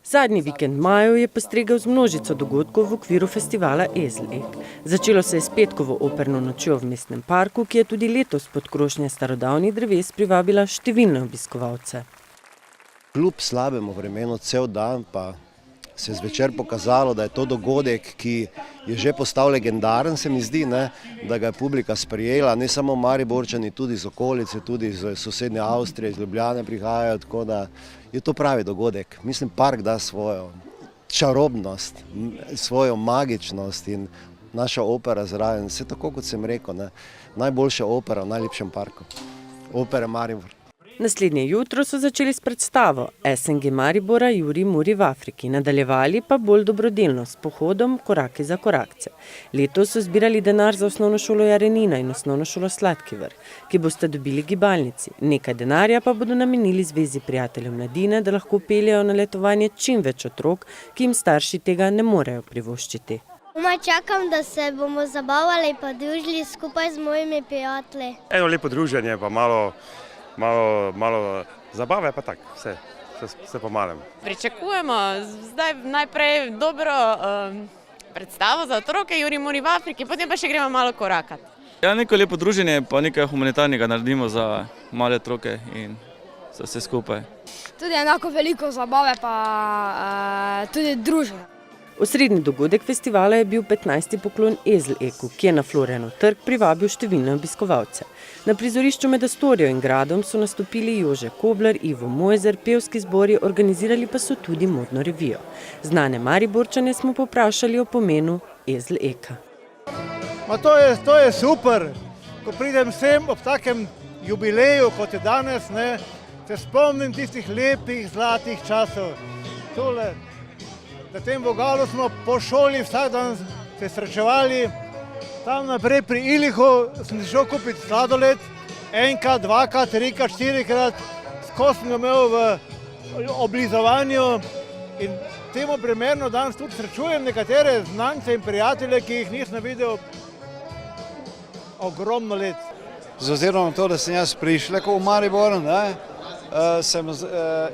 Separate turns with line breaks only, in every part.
Zadnji vikend majev je postregel z množico dogodkov v okviru festivala Ezelek. Začelo se je s petkovo operno nočjo v mestnem parku, ki je tudi letos pod krošnje starodavnih dreves privabila številne obiskovalce.
Kljub slabemu vremenu cel dan pa se je zvečer pokazalo, da je to dogodek, ki je že postal legendaren, se mi zdi, da ga je publika sprejela, ne samo Mariborčani, tudi iz okolice, tudi iz sosednje Avstrije, iz Ljubljane prihajajo, tako da je to pravi dogodek. Mislim, park da svojo čarobnost, svojo magičnost in naša opera zraven, vse tako kot sem rekel, najboljša opera v najlepšem parku, opera Maribor.
Naslednje jutro so začeli s predstavo SNG Maribora Jurij Muri v Afriki, nadaljevali pa bolj dobrodelno s pohodom Koraki za korakce. Letos so zbirali denar za osnovno šolo Jarenina in osnovno šolo Sladki vrh, ki boste dobili gibalnici. Nekaj denarja pa bodo namenili Zvezi prijateljev mladine, da lahko peljejo na letovanje čim več otrok, ki jim starši tega ne morejo privoščiti.
Čakam, da se bomo zabavali pa družili skupaj z mojimi prijatelji.
Eno lepo druženje pa malo zabave, pa tako, vse po malem.
Pričakujemo zdaj najprej dobro predstavo za otroke Jurij Muri v Afriki, potem pa še gremo malo korakati.
Ja, neko lepo druženje, pa nekaj humanitarnega naredimo za male otroke in za vse skupaj.
Tudi enako veliko zabave, pa tudi druženje.
Osrednji dogodek festivala je bil 15. poklon Ezeleku, ki je na Florijanov trg privabil številne obiskovalce. Na prizorišču med Astorijo in gradom so nastopili Jože Koblar, Ivo Mojzer, pevski zbori, organizirali pa so tudi modno revijo. Znane Mariborčane smo povprašali o pomenu Ezeleka.
To je super, ko pridem sem ob takem jubileju, kot je danes, se spomnim tistih lepih, zlatih časov. Tole. Na tem vogalu smo po šoli vsak dan se srečevali. Tam naprej pri Ilihu sem šel kupiti sladoled, enkrat, dvakrat, trikrat, štirikrat, skozi sem ga imel v oblizovanju in temu primerno danes tudi srečujem nekatere znance in prijatelje, ki jih nisem videl ogromno let.
Z ozirom na to, da sem jaz prišlek v Maribor, sem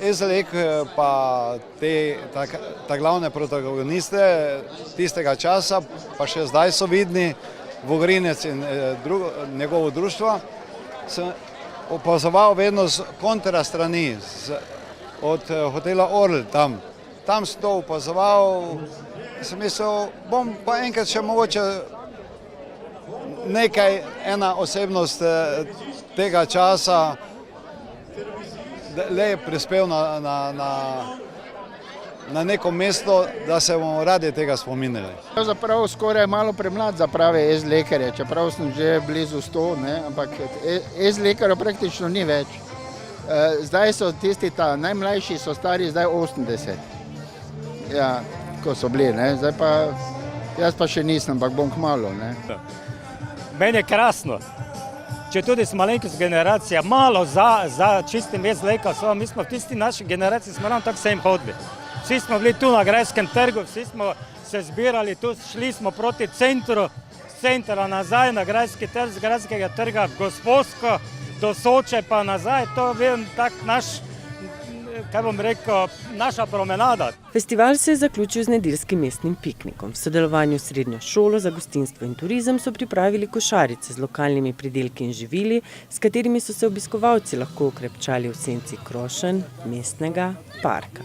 Ezelek pa ta glavne protagoniste tistega časa, pa še zdaj so vidni, Vogrinec in njegovo društvo, sem opazoval vedno z kontra strani, od hotela Orl tam. Tam sem to opazoval, sem mislil, bom pa enkrat še mogoče ena osebnost tega časa le prispel na neko mesto, da se bomo radi tega spominjali.
Pravzaprav skoraj malo premlad za prave ezelekarje, čeprav sem že blizu 100, ampak ezelekarjev praktično ni več. Zdaj so tisti najmlajši, so stari zdaj 80. Ja, ko so bili, zdaj pa, jaz pa še nisem, ampak bom kmalu.
Meni je krasno. Če tudi smo malenkost generacija, malo za čistim Ezelekom, mi smo v tisti naši generaciji, smo nam tako sem hodili. Vsi smo bili tu na Grajskem trgu, vsi smo se zbirali tu, šli smo proti centru, z centra nazaj na Grajski trg, z Grajskega trga v Gosposko, do Soče pa nazaj, to je tak naš, naša promenada.
Festival se je zaključil z nedeljskim mestnim piknikom. V sodelovanju s srednjo šolo za gostinstvo in turizem so pripravili košarice z lokalnimi pridelki in živili, s katerimi so se obiskovalci lahko okrepčali v senci krošenj mestnega parka.